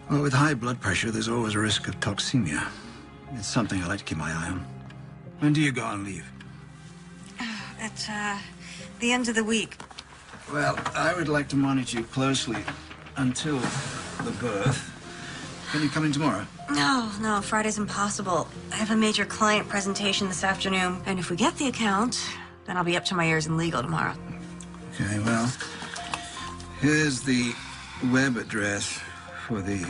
Well, with high blood pressure, there's always a risk of toxemia. It's something I like to keep my eye on. When do you go on leave? At the end of the week. Well, I would like to monitor you closely until the birth. Can you come in tomorrow? No, Friday's impossible. I have a major client presentation this afternoon, and if we get the account, then I'll be up to my ears in legal tomorrow. Okay, well, here's the web address for the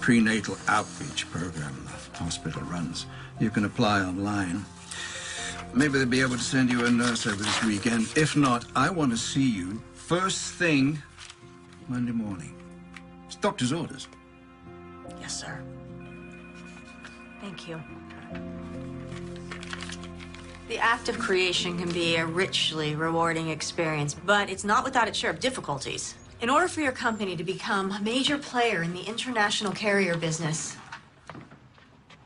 prenatal outreach program the hospital runs. You can apply online. Maybe they'll be able to send you a nurse over this weekend. If not, I want to see you first thing Monday morning. It's doctor's orders. Yes, sir. Thank you. The act of creation can be a richly rewarding experience, but it's not without its share of difficulties. In order for your company to become a major player in the international carrier business,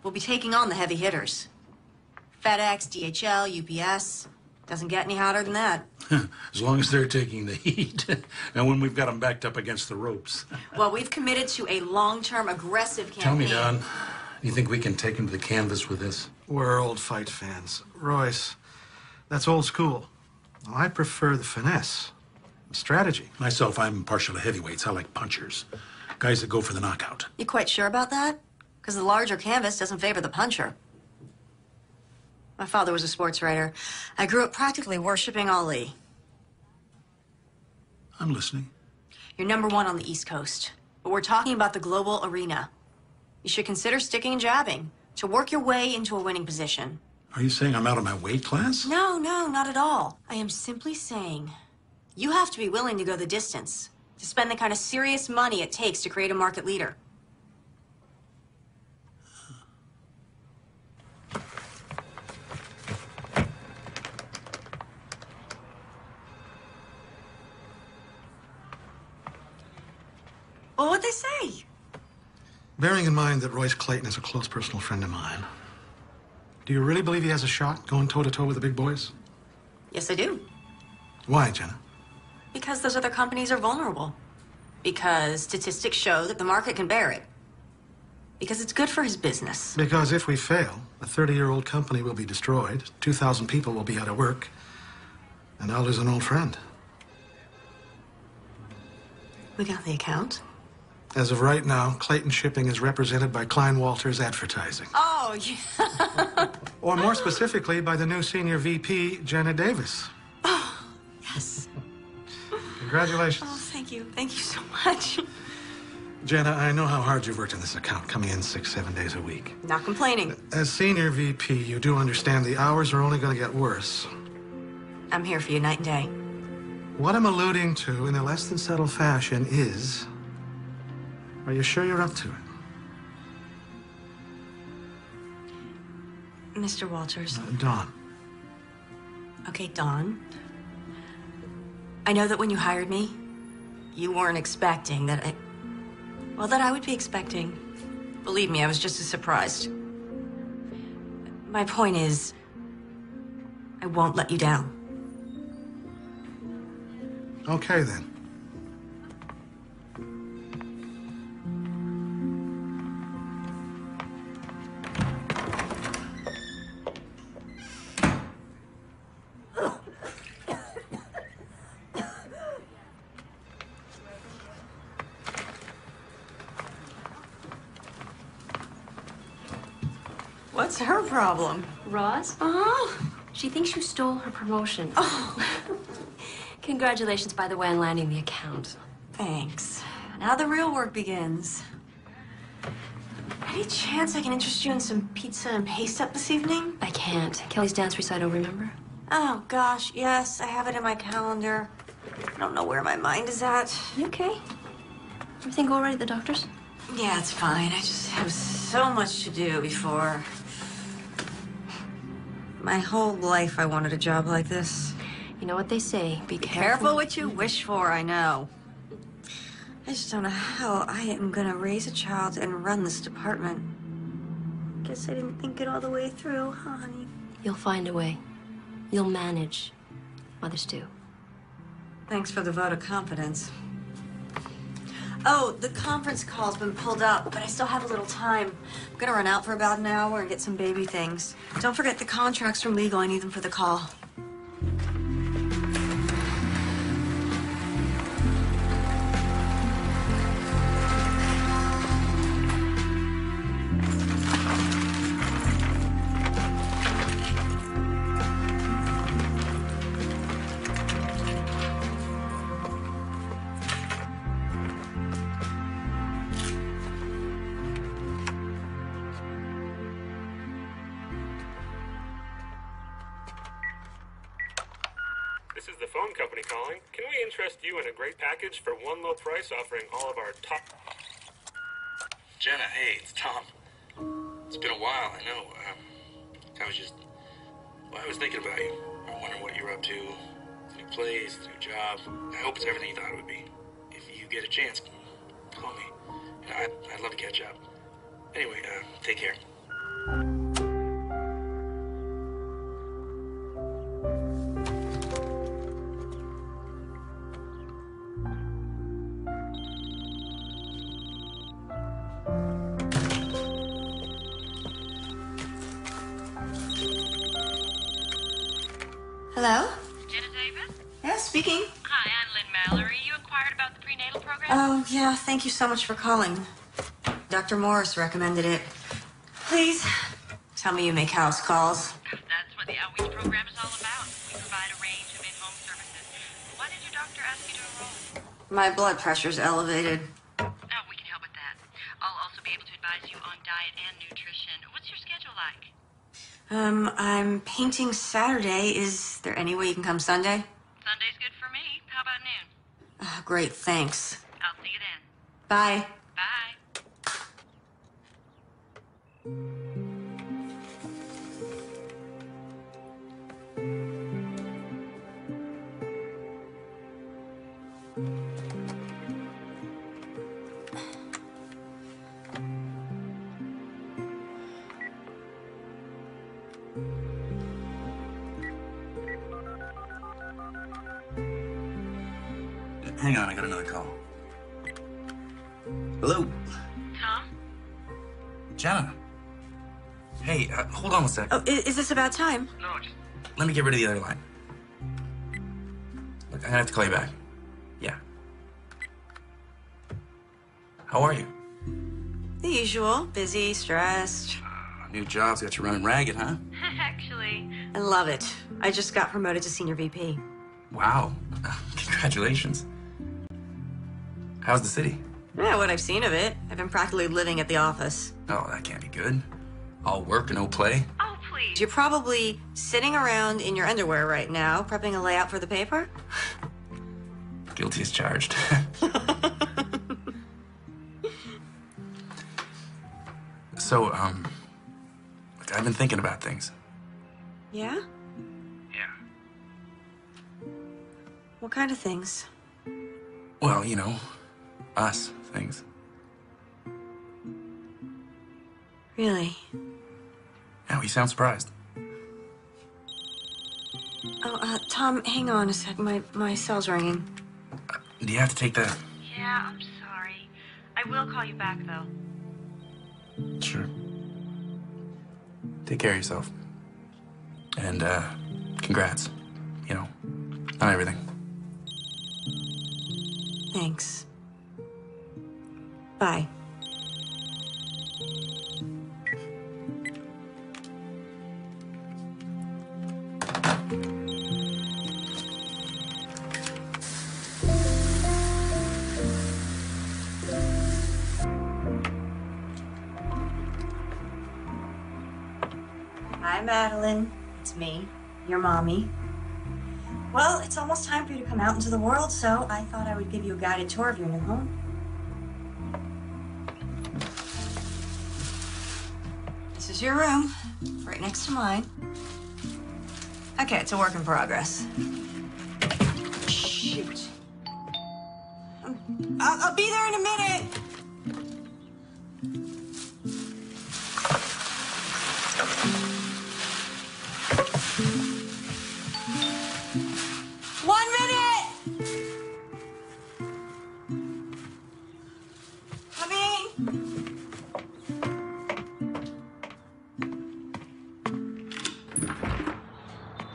we'll be taking on the heavy hitters. FedEx, DHL, UPS. Doesn't get any hotter than that. As long as they're taking the heat. And when we've got them backed up against the ropes. Well, we've committed to a long-term, aggressive campaign. Tell me, Don, you think we can take him to the canvas with this? We're old fight fans. Royce, that's old school. I prefer the finesse, the strategy. Myself, I'm partial to heavyweights. I like punchers. Guys that go for the knockout. You quite sure about that? Because the larger canvas doesn't favor the puncher. My father was a sports writer. I grew up practically worshiping Ali. I'm listening. You're #1 on the East Coast, but we're talking about the global arena. You should consider sticking and jabbing to work your way into a winning position. Are you saying I'm out of my weight class? No, not at all. I am simply saying you have to be willing to go the distance, to spend the kind of serious money it takes to create a market leader. Well, what'd they say? Bearing in mind that Royce Clayton is a close personal friend of mine, do you really believe he has a shot going toe-to-toe with the big boys? Yes, I do. Why, Jenna? Because those other companies are vulnerable. Because statistics show that the market can bear it. Because it's good for his business. Because if we fail, a 30-year-old company will be destroyed, 2,000 people will be out of work, and I'll lose an old friend. We got the account. As of right now, Clayton Shipping is represented by Klein Walters Advertising. Oh, yeah. Or more specifically, by the new senior VP, Jenna Davis. Oh, yes. Congratulations. Oh, thank you. Thank you so much. Jenna, I know how hard you've worked in this account, coming in 6-7 days a week. Not complaining. As senior VP, you do understand the hours are only going to get worse. I'm here for you night and day. What I'm alluding to in a less than subtle fashion is, are you sure you're up to it? Mr. Walters. Dawn. Okay, Dawn. I know that when you hired me, you weren't expecting that I would be expecting. Believe me, I was just as surprised. My point is, I won't let you down. Okay, then. What's her problem? Roz? Oh, She thinks you stole her promotion. oh, Congratulations, by the way, on landing the account. thanks. Now the real work begins. Any chance I can interest you in some pizza and paste up this evening? I can't. Kelly's dance recital, remember? Oh, gosh, yes, I have it in my calendar. I don't know where my mind is at. You okay? Everything go all right at the doctor's? Yeah, it's fine. I just have so much to do before. My whole life I wanted a job like this. You know what they say, be Careful what you wish for, I know. I just don't know how I am gonna raise a child and run this department. Guess I didn't think it all the way through, huh, honey? You'll find a way. You'll manage. Mothers do. Thanks for the vote of confidence. Oh, the conference call's been pulled up, but I still have a little time. I'm gonna run out for about an hour and get some baby things. Don't forget the contracts from legal. I need them for the call. This is the phone company calling. Can we interest you in a great package for one low price offering all of our top... Jenna, hey, it's Tom. It's been a while, I know. I was thinking about you. I wonder what you're up to. New place, new job. I hope it's everything you thought it would be. If you get a chance, call me. I'd love to catch up. Anyway, take care. Hello? Jenna Davis? Yeah, speaking. Hi, I'm Lynn Mallory. You inquired about the prenatal program? Oh, yeah, thank you so much for calling. Dr. Morris recommended it. Please, tell me you make house calls. That's what the outreach program is all about. We provide a range of in-home services. Why did your doctor ask you to enroll? My blood pressure's elevated. Oh, we can help with that. I'll also be able to advise you on diet and nutrition. What's your schedule like? I'm painting Saturday. Is there any way you can come Sunday? Sunday's good for me. How about noon? Great, thanks. I'll see you then. Bye. Bye. Hang on, I got another call. Hello? Tom? Jenna? Hey, hold on a sec. Oh, is this about time? No, just... Let me get rid of the other line. Look, I'm gonna have to call you back. Yeah. How are you? The usual. Busy, stressed. New job's got you running ragged, huh? Actually, I love it. I just got promoted to senior VP. Wow. Congratulations. How's the city? Yeah, what I've seen of it. I've been practically living at the office. Oh, that can't be good. All work and no play. oh, please. You're probably sitting around in your underwear right now, prepping a layout for the paper. Guilty as charged. So, look, I've been thinking about things. Yeah? Yeah. What kind of things? Well, you know, us things. Really? Now you sound surprised. Oh, Tom, hang on a sec. My cell's ringing. Do you have to take that? Yeah, I'm sorry. I will call you back, though. Sure. Take care of yourself. And, congrats. You know, on everything. Thanks. Bye. Hi, Madeline. It's me, your mommy. Well, it's almost time for you to come out into the world, so I thought I would give you a guided tour of your new home. This is your room, right next to mine. Okay, it's a work in progress. Shoot. I'll be there in a minute.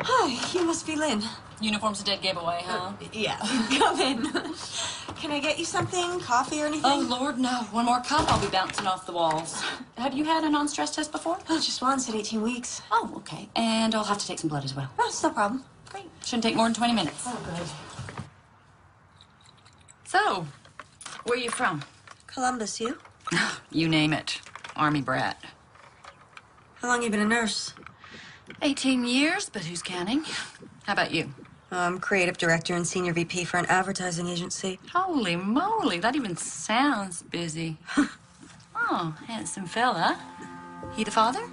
Hi, you must be Lynn. Uniform's a dead giveaway, huh? Yeah, come in. Can I get you something? Coffee or anything? Oh, Lord, no. One more cup, I'll be bouncing off the walls. Have you had a non-stress test before? Oh, just once in 18 weeks. Oh, okay. And I'll have to take some blood as well. Oh, it's no problem. Great. Shouldn't take more than 20 minutes. Oh, good. So, where are you from? Columbus, you? You name it. Army brat. How long you been a nurse? 18 years, but who's counting? How about you? I'm creative director and senior VP for an advertising agency. Holy moly, that even sounds busy. Oh, handsome fella. He the father?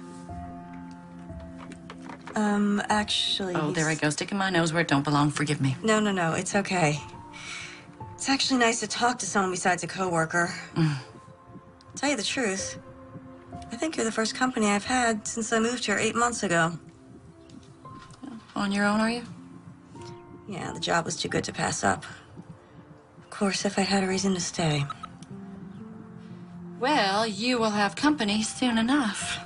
Actually... Oh, there I go, sticking my nose where it don't belong. Forgive me. No, it's okay. It's actually nice to talk to someone besides a coworker. Tell you the truth, I think you're the first company I've had since I moved here 8 months ago. On your own, are you? Yeah, the job was too good to pass up. Of course, if I had a reason to stay. Well, you will have company soon enough.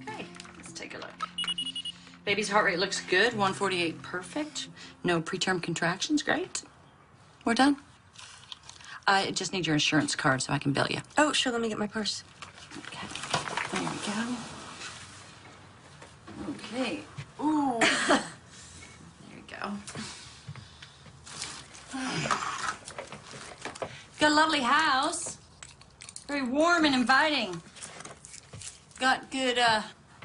Okay, let's take a look. Baby's heart rate looks good, 148 perfect. No preterm contractions, great. We're done. I just need your insurance card so I can bill you. Oh, sure, let me get my purse. Okay, there we go. Okay, ooh. There you go. Got a lovely house. Very warm and inviting. Got good,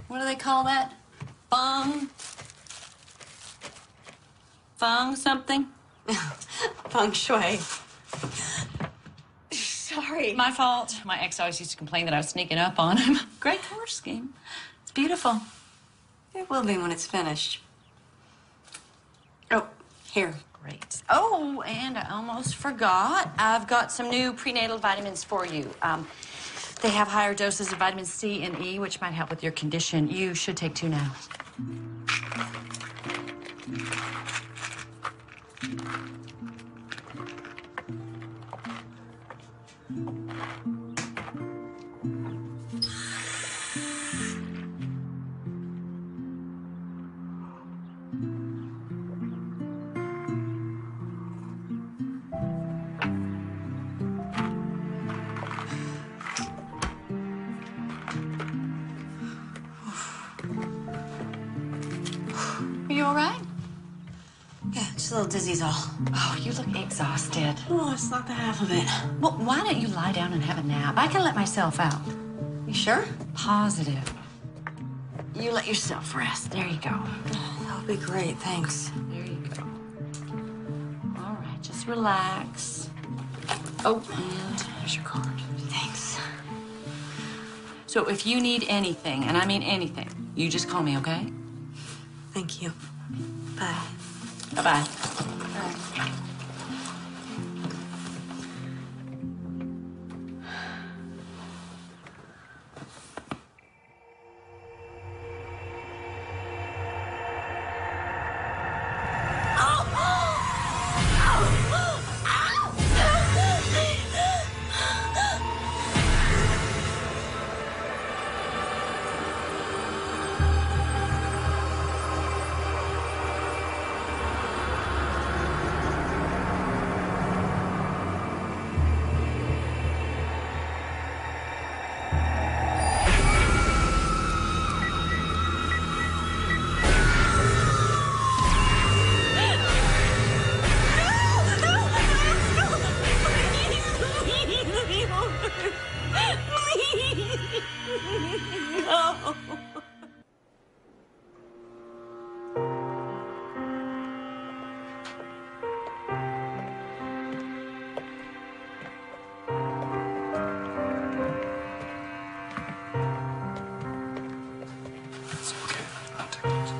what do they call that? Feng something? Feng shui. Sorry. My fault. My ex always used to complain that I was sneaking up on him. Great color scheme. It's beautiful. It will be when it's finished. Oh, here. Great. Oh, and I almost forgot. I've got some new prenatal vitamins for you. They have higher doses of vitamin C and E, which might help with your condition. You should take 2 now. Are you all right? Yeah, just a little dizzy's all. Oh, you look exhausted. Oh, it's not the half of it. Well, why don't you lie down and have a nap? I can let myself out. You sure? Positive. You let yourself rest. There you go. That'll be great, thanks. There you go. All right, just relax. Oh, and here's your card. Thanks. So if you need anything, and I mean anything, you just call me, okay? Thank you. Bye. Bye-bye. Bye. It's okay. I'll take it.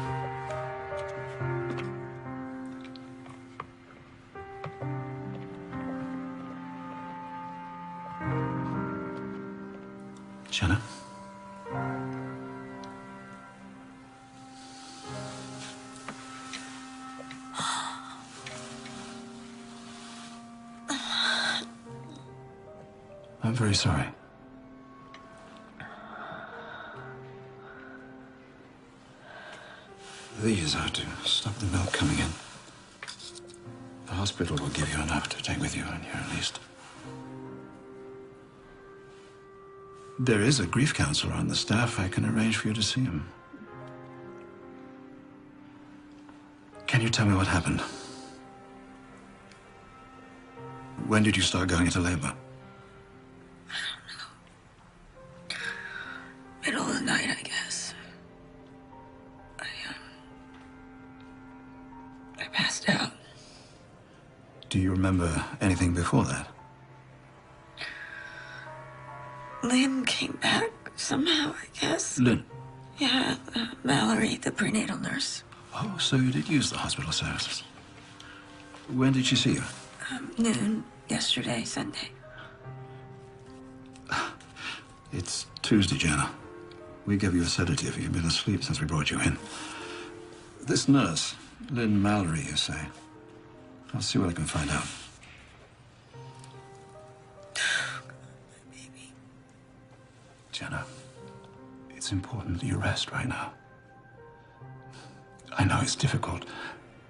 Jenna? I'm very sorry. These are to stop the milk coming in. The hospital will give you enough to take with you on your released. There is a grief counselor on the staff. I can arrange for you to see him. Can you tell me what happened? When did you start going into labor? Middle of the night, I guess. I passed out. Do you remember anything before that? Lynn came back somehow, I guess. Lynn? Yeah, Mallory, the prenatal nurse. Oh, so you did use the hospital services. When did she see you? Noon yesterday, Sunday. It's Tuesday, Jenna. We gave you a sedative. You've been asleep since we brought you in. This nurse, Lynn Mallory, you say? I'll see what I can find out. Baby. Jenna, it's important that you rest right now. I know it's difficult,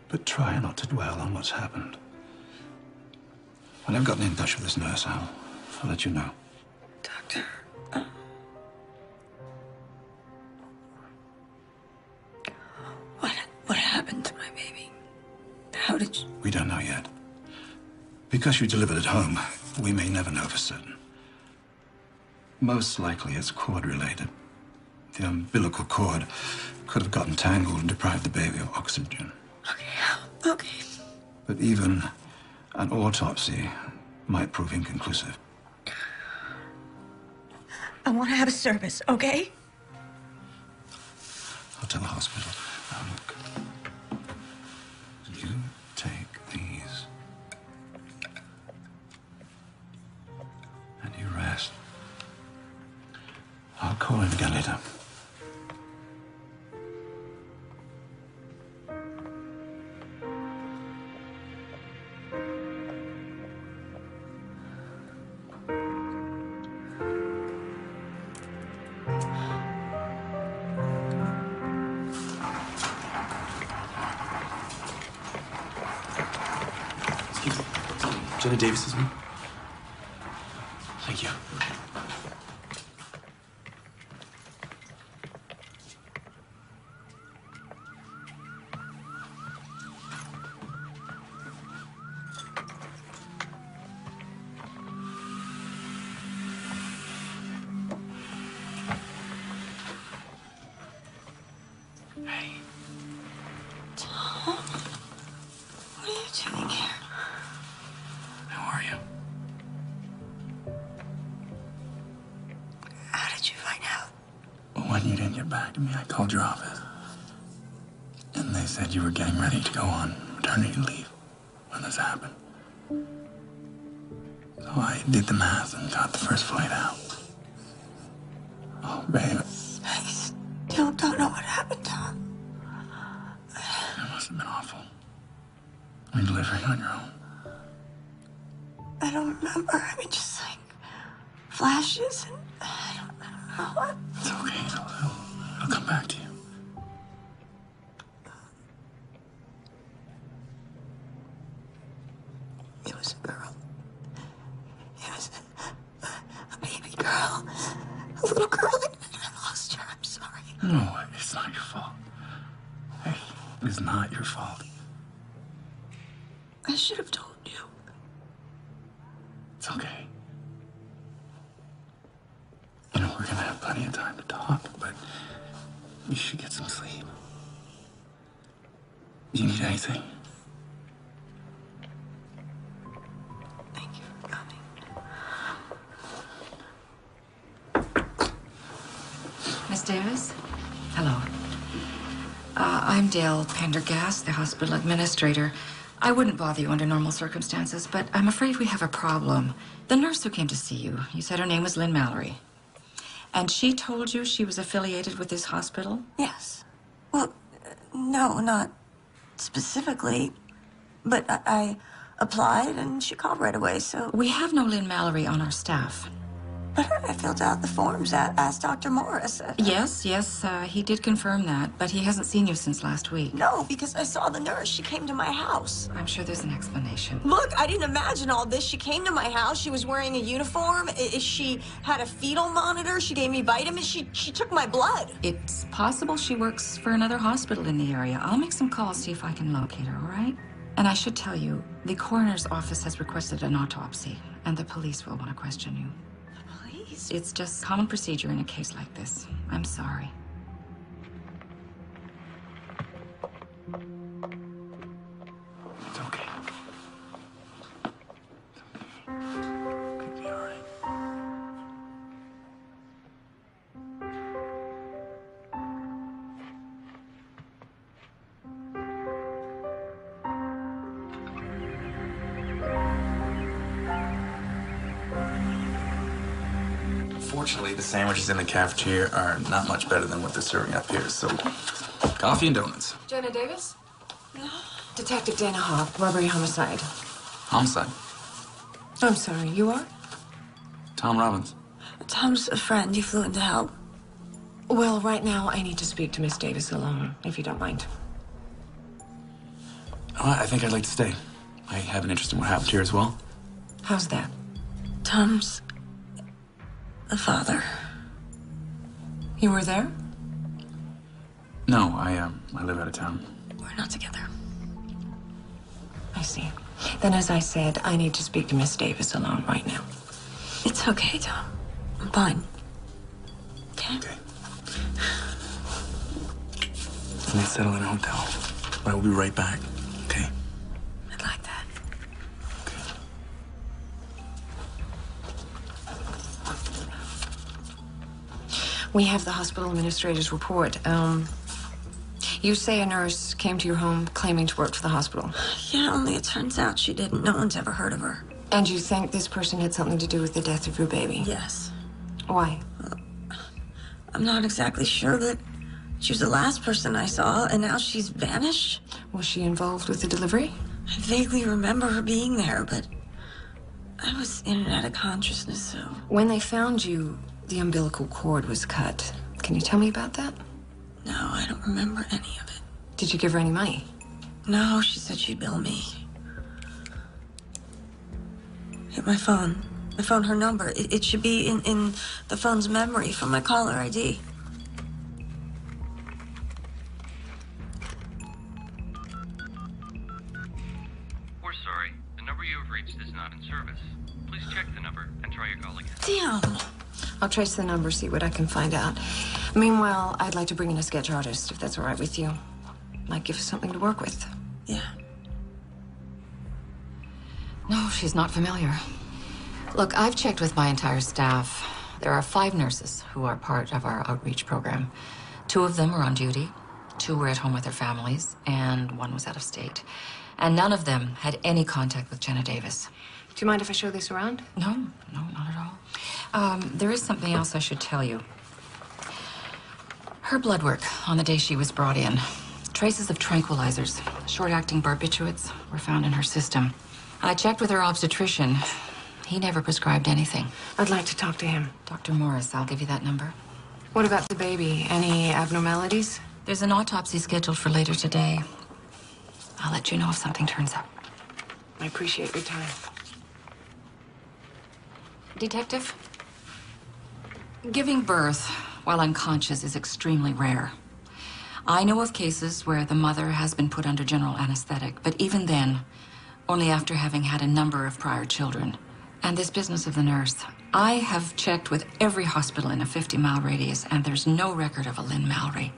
but try not to dwell on what's happened. When I've gotten in touch with this nurse, I'll let you know. Doctor, what happened to my baby? How did you... We don't know yet. Because you delivered at home, we may never know for certain. Most likely it's cord-related. The umbilical cord could have gotten tangled and deprived the baby of oxygen. Okay. But even an autopsy might prove inconclusive. I want to have a service, okay? I'll tell the hospital. Now look. You take these. And you rest. I'll call in again later. Jenna Davis is me. Thank you. Hey. Tom, what are you doing here? How are you? How did you find out? Well, when you didn't get back to me, I called your office. And they said you were getting ready to go on maternity leave when this happened. So I did the math and got the first flight out. Oh, babe. I still don't know what happened, Tom. It must have been awful. I mean, delivering on your own. I don't remember. I mean, just like flashes and I don't know what. It's okay. It'll come back to you. It was a girl. It was a baby girl. A little girl. I lost her. I'm sorry. No, it's not your fault. Hey, it's not your fault. I should have told you. It's okay. You know, we're gonna have plenty of time to talk, but you should get some sleep. Do you need anything? Thank you for coming. Miss Davis? Hello. I'm Dale Pendergast, the hospital administrator. I wouldn't bother you under normal circumstances, but I'm afraid we have a problem. The nurse who came to see you, you said her name was Lynn Mallory. And she told you she was affiliated with this hospital? Yes. Well, no, not specifically. But I applied and she called right away, so... We have no Lynn Mallory on our staff. But I filled out the forms, asked Dr. Morris. Yes, he did confirm that, but he hasn't seen you since last week. No, because I saw the nurse. She came to my house. I'm sure there's an explanation. Look, I didn't imagine all this. She came to my house. She was wearing a uniform. She had a fetal monitor. She gave me vitamins. She took my blood. It's possible she works for another hospital in the area. I'll make some calls, see if I can locate her, all right? And I should tell you, the coroner's office has requested an autopsy, and the police will want to question you. Please? It's just common procedure in a case like this. I'm sorry. It's okay. Could be all right. Fortunately, the sandwiches in the cafeteria are not much better than what they're serving up here, so coffee and donuts. Jenna Davis? Detective Dana Hoff, robbery homicide. Homicide. I'm sorry, you are? Tom Robbins. Tom's a friend. You flew in to help. Well, right now, I need to speak to Miss Davis alone, if you don't mind. Oh, I think I'd like to stay. I have an interest in what happened here as well. How's that? Tom's a father. You were there? No, I live out of town. We're not together. I see. Then, as I said, I need to speak to Miss Davis alone right now. It's okay, Tom. I'm fine. Okay? Okay. Let's settle in a hotel. But I will be right back. Okay? I'd like that. We have the hospital administrator's report. You say a nurse came to your home claiming to work for the hospital. Yeah, only it turns out she didn't. No one's ever heard of her. And you think this person had something to do with the death of your baby? Yes. Why? I'm not exactly sure, but she was the last person I saw, and now she's vanished. Was she involved with the delivery? I vaguely remember her being there, but I was in and out of consciousness, so... When they found you, the umbilical cord was cut. Can you tell me about that? No, I don't remember any of it. Did you give her any money? No, she said she'd bill me. Hit my phone. I found her number. It should be in the phone's memory from my caller ID. We're sorry. The number you have reached is not in service. Please check the number and try your call again. Damn! I'll trace the number, see what I can find out. Meanwhile, I'd like to bring in a sketch artist, if that's all right with you. Might give us something to work with. Yeah. No, she's not familiar. Look, I've checked with my entire staff. There are 5 nurses who are part of our outreach program. 2 of them are on duty, 2 were at home with their families, and 1 was out of state. And none of them had any contact with Jenna Davis. Do you mind if I show this around? No, not at all. There is something else I should tell you. Her blood work on the day she was brought in. Traces of tranquilizers, short-acting barbiturates, were found in her system. I checked with her obstetrician. He never prescribed anything. I'd like to talk to him. Dr. Morris, I'll give you that number. What about the baby? Any abnormalities? There's an autopsy scheduled for later today. I'll let you know if something turns up. I appreciate your time. Detective, giving birth while unconscious is extremely rare. I know of cases where the mother has been put under general anesthetic, but even then, only after having had a number of prior children. And this business of the nurse, I have checked with every hospital in a 50-mile radius, and there's no record of a Lynn Mallory.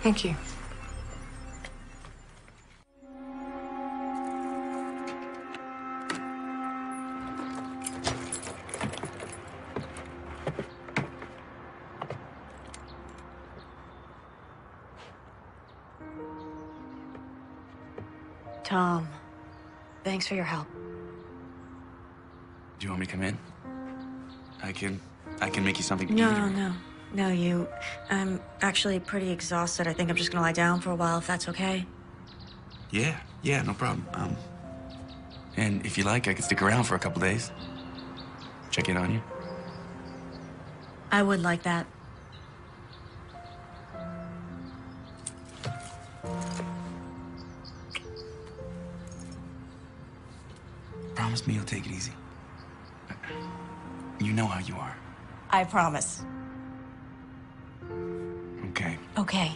Thank you. Tom, thanks for your help. Do you want me to come in? I can make you something to eat. No, you. I'm actually pretty exhausted. I think I'm just gonna lie down for a while, if that's okay. Yeah, no problem. And if you like, I could stick around for a couple days. Check in on you. I would like that. Promise me you'll take it easy. You know how you are. I promise. Okay. Okay.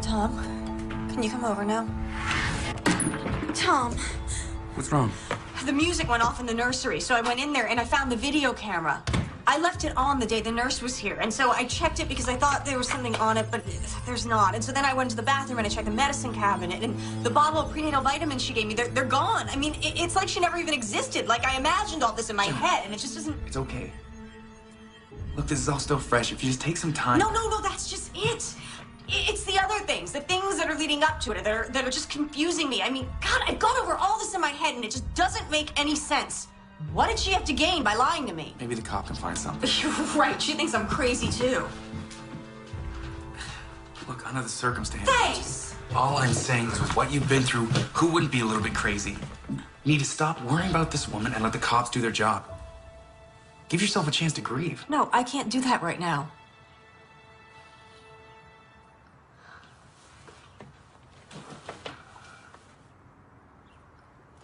Tom, can you come over now? Tom, What's wrong? the music went off in the nursery, so I went in there and I found the video camera. I left it on the day the nurse was here, and so I checked it because I thought there was something on it, but there's not. And so then I went to the bathroom and I checked the medicine cabinet, and the bottle of prenatal vitamins she gave me, they're gone. I mean, it's like she never even existed. Like, I imagined all this in my head, and it just isn't... It's okay. Look, this is all still fresh. If you just take some time... No, that's just it. It's the other things, the things that are leading up to it that are just confusing me. I mean, God, I've gone over all this in my head, and it just doesn't make any sense. What did she have to gain by lying to me? Maybe the cop can find something. You're right. She thinks I'm crazy, too. Look, under the circumstances... Thanks! All I'm saying is with what you've been through, who wouldn't be a little bit crazy? You need to stop worrying about this woman and let the cops do their job. Give yourself a chance to grieve. No, I can't do that right now.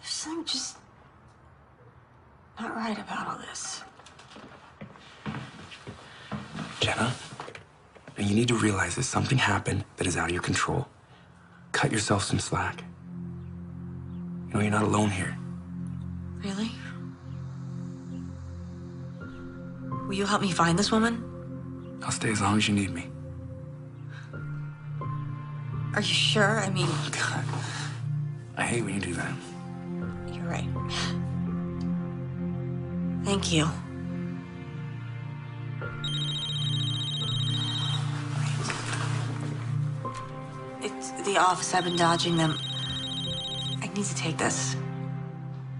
There's something just not right about all this. Jenna, you need to realize that something happened that is out of your control. Cut yourself some slack. You know, you're not alone here. Really? Will you help me find this woman? I'll stay as long as you need me. Are you sure? I mean... Oh, God. I hate when you do that. You're right. Thank you. It's the office. I've been dodging them. I need to take this.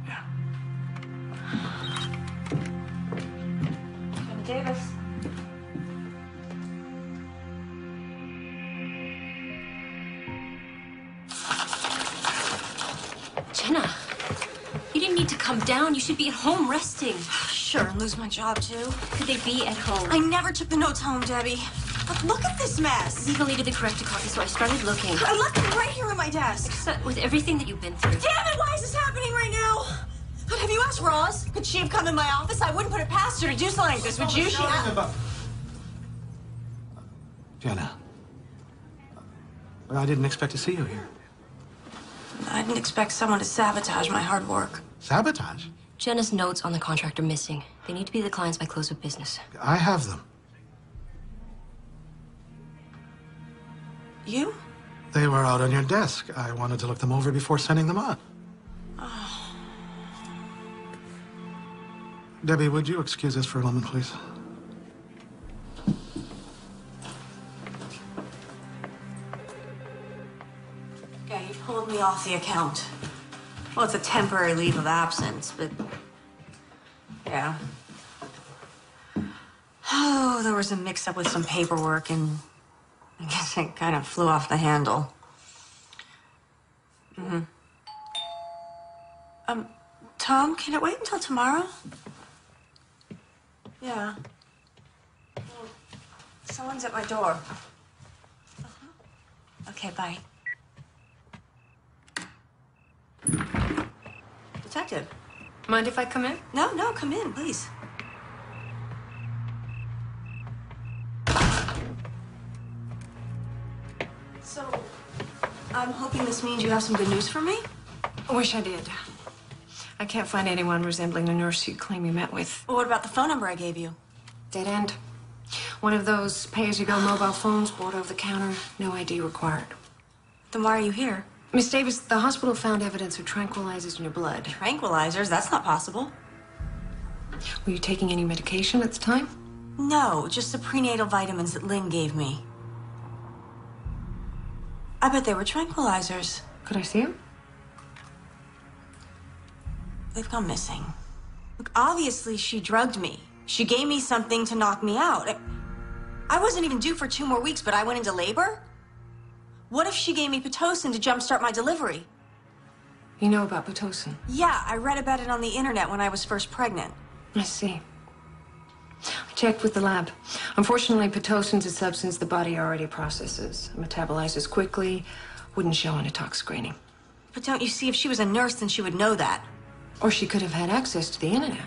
Yeah. Jenna Davis. Jenna, you didn't need to come down. You should be at home resting. Sure, and lose my job, too. Could they be at home? I never took the notes home, Debbie. But look at this mess. Legally to the corrected copy, so I started looking. I left them right here on my desk. Except with everything that you've been through. Damn it, why is this happening right now? But have you asked Roz? Could she have come in my office? I wouldn't put it past her to do something like this, would you? Jenna. I didn't expect to see you here. I didn't expect someone to sabotage my hard work. Sabotage? Jenna's notes on the contract are missing. They need to be the clients by close of business. I have them. You? They were out on your desk. I wanted to look them over before sending them on. Oh. Debbie, would you excuse us for a moment, please? Yeah, you pulled me off the account. Well, it's a temporary leave of absence, but... yeah. Oh, there was a mix-up with some paperwork, and I guess it kind of flew off the handle. Mm-hmm. Tom, can it wait until tomorrow? Yeah. Well, someone's at my door. Uh-huh. Okay, bye. Detective. Mind if I come in? No, come in, please. So, I'm hoping this means you have some good news for me? I wish I did. I can't find anyone resembling the nurse you claim you met with. Well, what about the phone number I gave you? Dead end. One of those pay-as-you-go mobile phones, bought over the counter, no ID required. Then why are you here? Miss Davis, the hospital found evidence of tranquilizers in your blood. Tranquilizers? That's not possible. Were you taking any medication at the time? No, just the prenatal vitamins that Lynn gave me. I bet they were tranquilizers. Could I see them? They've gone missing. Look, obviously she drugged me. She gave me something to knock me out. I wasn't even due for 2 more weeks, but I went into labor? What if she gave me Pitocin to jumpstart my delivery? You know about Pitocin? Yeah, I read about it on the internet when I was first pregnant. I see. I checked with the lab. Unfortunately, Pitocin's a substance the body already processes. It metabolizes quickly, wouldn't show on a tox screening. But don't you see, if she was a nurse, then she would know that. Or she could have had access to the internet.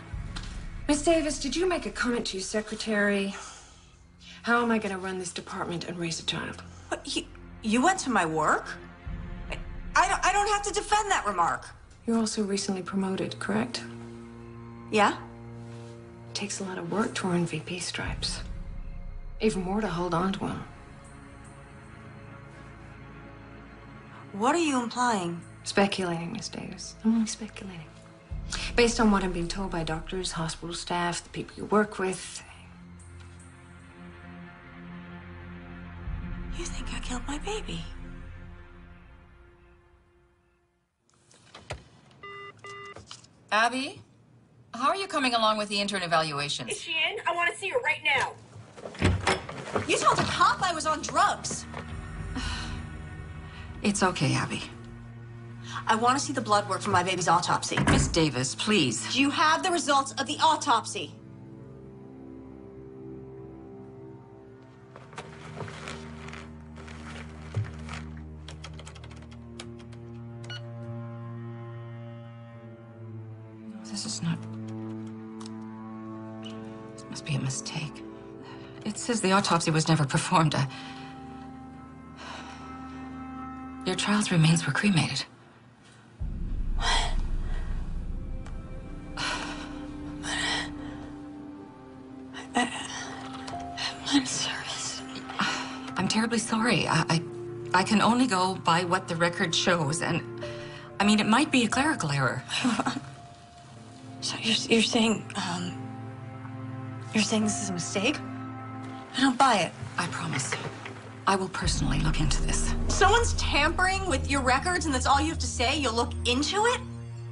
Miss Davis, did you make a comment to your secretary? How am I going to run this department and raise a child? But you went to my work? I don't have to defend that remark. You're also recently promoted, correct? Yeah? It takes a lot of work to earn VP stripes. Even more to hold on to them. What are you implying? Speculating, Miss Davis. I'm only speculating. Based on what I'm being told by doctors, hospital staff, the people you work with. You think I killed my baby? Abby, how are you coming along with the intern evaluations? Is she in? I want to see her right now. You told a cop I was on drugs. It's okay, Abby. I want to see the blood work from my baby's autopsy. Miss Davis, please. Do you have the results of the autopsy? This is not... This must be a mistake. It says the autopsy was never performed. Your child's remains were cremated. I'm service. I'm terribly sorry. I can only go by what the record shows, and I mean, it might be a clerical error. So you're saying this is a mistake? I don't buy it. I promise. I will personally look into this. Someone's tampering with your records, and that's all you have to say? You'll look into it?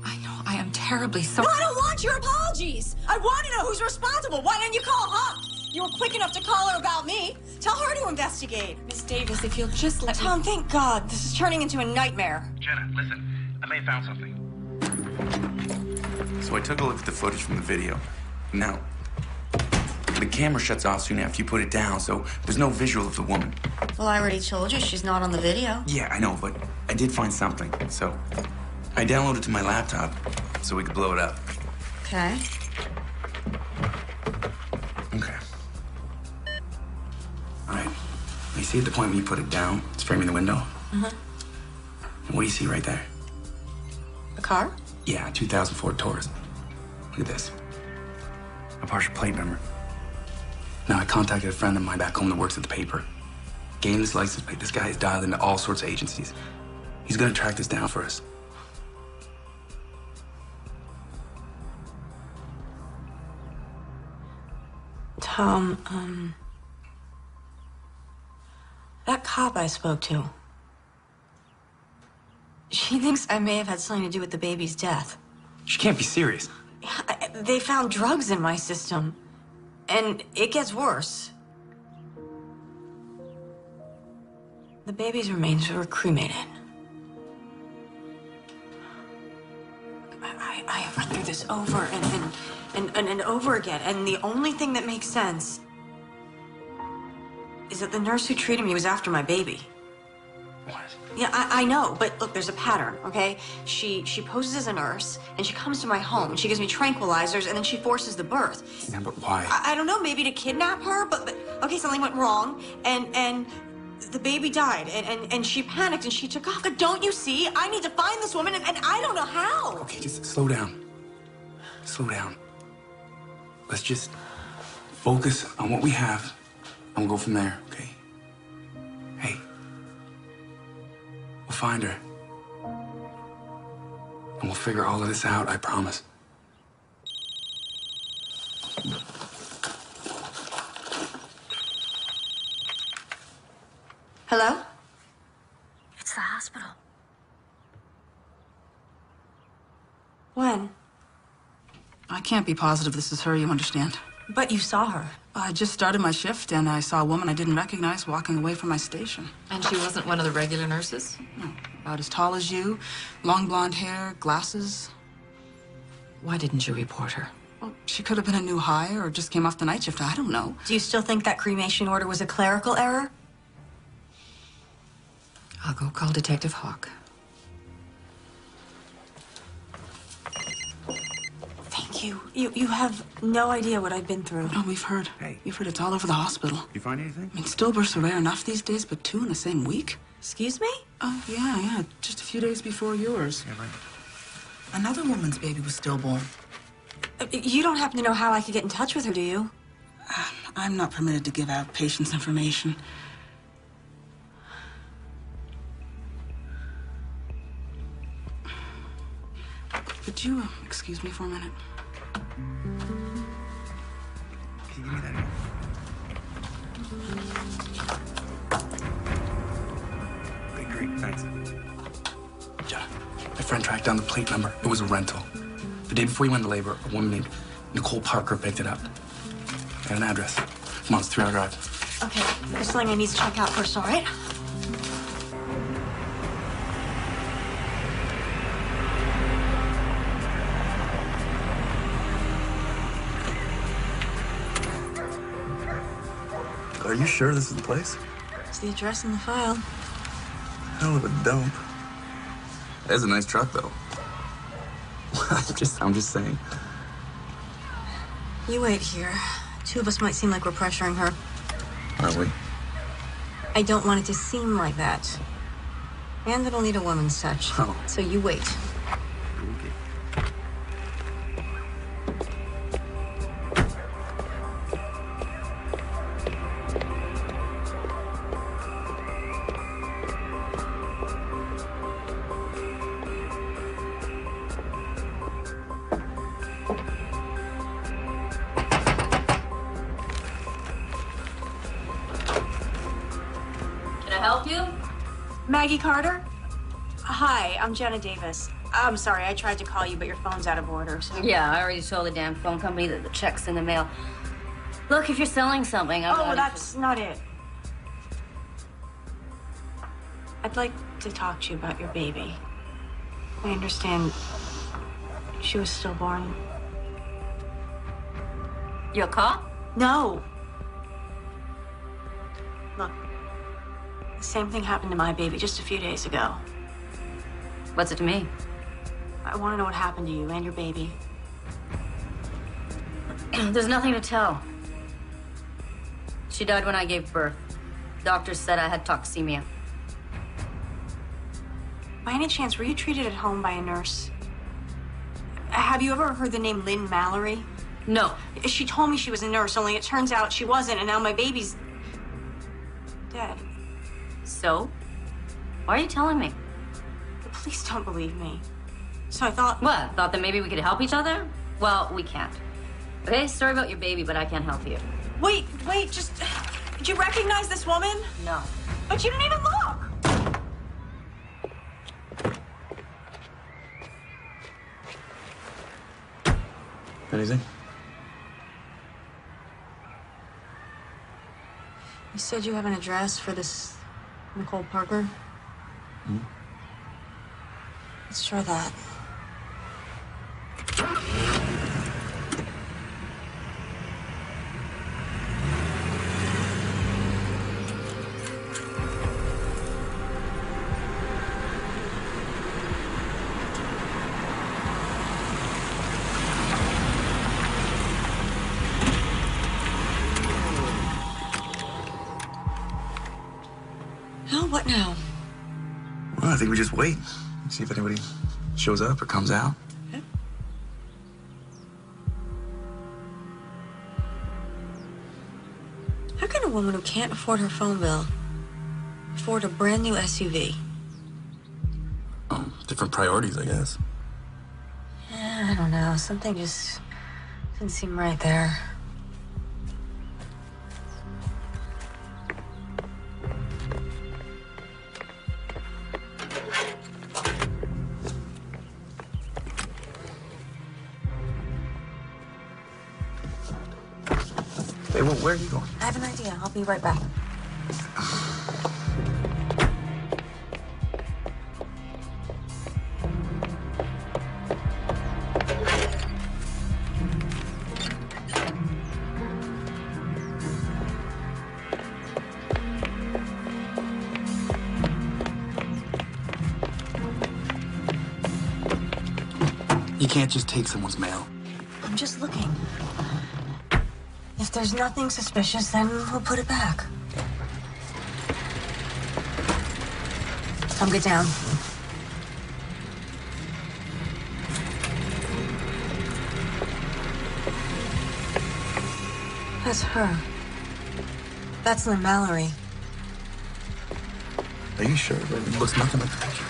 I know. I am terribly sorry. No, I don't want your apologies. I want to know who's responsible. Why didn't you call her? You were quick enough to call her about me. Tell her to investigate. Miss Davis, if you'll just let Tom, thank God. This is turning into a nightmare. Jenna, listen. I may have found something. So I took a look at the footage from the video. Now, the camera shuts off soon after you put it down, so there's no visual of the woman. Well, I already told you she's not on the video. Yeah, I know, but I did find something, so I downloaded it to my laptop so we could blow it up. Okay. Okay. All right. You see at the point when you put it down, it's framing the window? Mm-hmm. And what do you see right there? car? Yeah, 2004 Taurus. Look at this. A partial plate number. Now, I contacted a friend of mine back home that works at the paper. Gave him this license plate. This guy is dialed into all sorts of agencies. He's gonna track this down for us. Tom, that cop I spoke to, she thinks I may have had something to do with the baby's death. She can't be serious. They found drugs in my system, and it gets worse. The baby's remains were cremated. I have run through this over and over again, and the only thing that makes sense is that the nurse who treated me was after my baby. What? Yeah, I know, but look, there's a pattern, okay? She poses as a nurse, and she comes to my home, and she gives me tranquilizers, and then she forces the birth. Yeah, but why? I don't know, maybe to kidnap her, but okay, something went wrong, and the baby died, and she panicked, and she took off. But don't you see? I need to find this woman, and I don't know how. Okay, just slow down. Slow down. Let's just focus on what we have, and we'll go from there, okay? Hey. We'll find her. And we'll figure all of this out, I promise. Hello? It's the hospital. When? I can't be positive this is her, you understand. But you saw her. I just started my shift, and I saw a woman I didn't recognize walking away from my station. And she wasn't one of the regular nurses? No, about as tall as you, long blonde hair, glasses. Why didn't you report her? Well, she could have been a new hire or just came off the night shift. I don't know. Do you still think that cremation order was a clerical error? I'll go call Detective Hawk. Thank you. You have no idea what I've been through. Oh, we've heard. Hey. We've heard it's all over the hospital. You find anything? I mean, stillbirths are rare enough these days, but 2 in the same week? Excuse me? Oh, yeah. Just a few days before yours. Yeah, right. Another woman's baby was stillborn. You don't happen to know how I could get in touch with her, do you? I'm not permitted to give out patients' information. Could you excuse me for a minute? Can you give me that here? Okay, great, thanks. Yeah, my friend tracked down the plate number. It was a rental. The day before he went into labor, a woman named Nicole Parker picked it up. I got an address. Come on, it's a 3-hour drive. Okay, there's something I need to check out first, all right? Are you sure this is the place? It's the address in the file. Hell of a dump. That's a nice truck, though. I'm just saying. You wait here. 2 of us might seem like we're pressuring her. Are we? I don't want it to seem like that. Man that'll need a woman's touch. Oh. So you wait. Okay. Can I help you? Maggie Carter? Hi, I'm Jenna Davis. I'm sorry, I tried to call you, but your phone's out of order, so... Yeah, I already told the damn phone company that the check's in the mail. Look, if you're selling something, I'm not that's not it. I'd like to talk to you about your baby. I understand she was stillborn. You a cop? No. Look, the same thing happened to my baby just a few days ago. What's it to me? I want to know what happened to you and your baby. There's nothing to tell. She died when I gave birth. Doctors said I had toxemia. By any chance, were you treated at home by a nurse? Have you ever heard the name Lynn Mallory? No. She told me she was a nurse, only it turns out she wasn't, and now my baby's dead. So? Why are you telling me? Please don't believe me. So I thought... What? Thought that maybe we could help each other? Well, we can't. Okay, sorry about your baby, but I can't help you. Wait, just... Did you recognize this woman? No. But you didn't even look! Anything? You said you have an address for this Nicole Parker? Hmm? Let's try that. What now? Well, I think we just wait. See if anybody shows up or comes out. Okay. How can a woman who can't afford her phone bill afford a brand new SUV? Different priorities, I guess. I don't know. Something just didn't seem right there. Hey, well, where are you going? I have an idea. I'll be right back. You can't just take someone's mail. I'm just looking. If there's nothing suspicious, then we'll put it back. Come get down. That's her. That's Lynn Mallory. Are you sure? It looks nothing like the picture.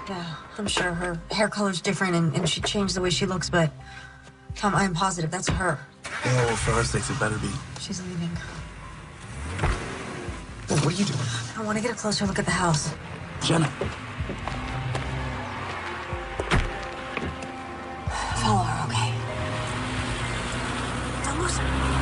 Yeah, I'm sure her hair color's different and she changed the way she looks, but Tom, I'm positive that's her. Yeah, well, for our sakes, it better be. She's leaving. Well, what are you doing? I want to get a closer look at the house. Jenna. Follow her, okay? Don't lose her.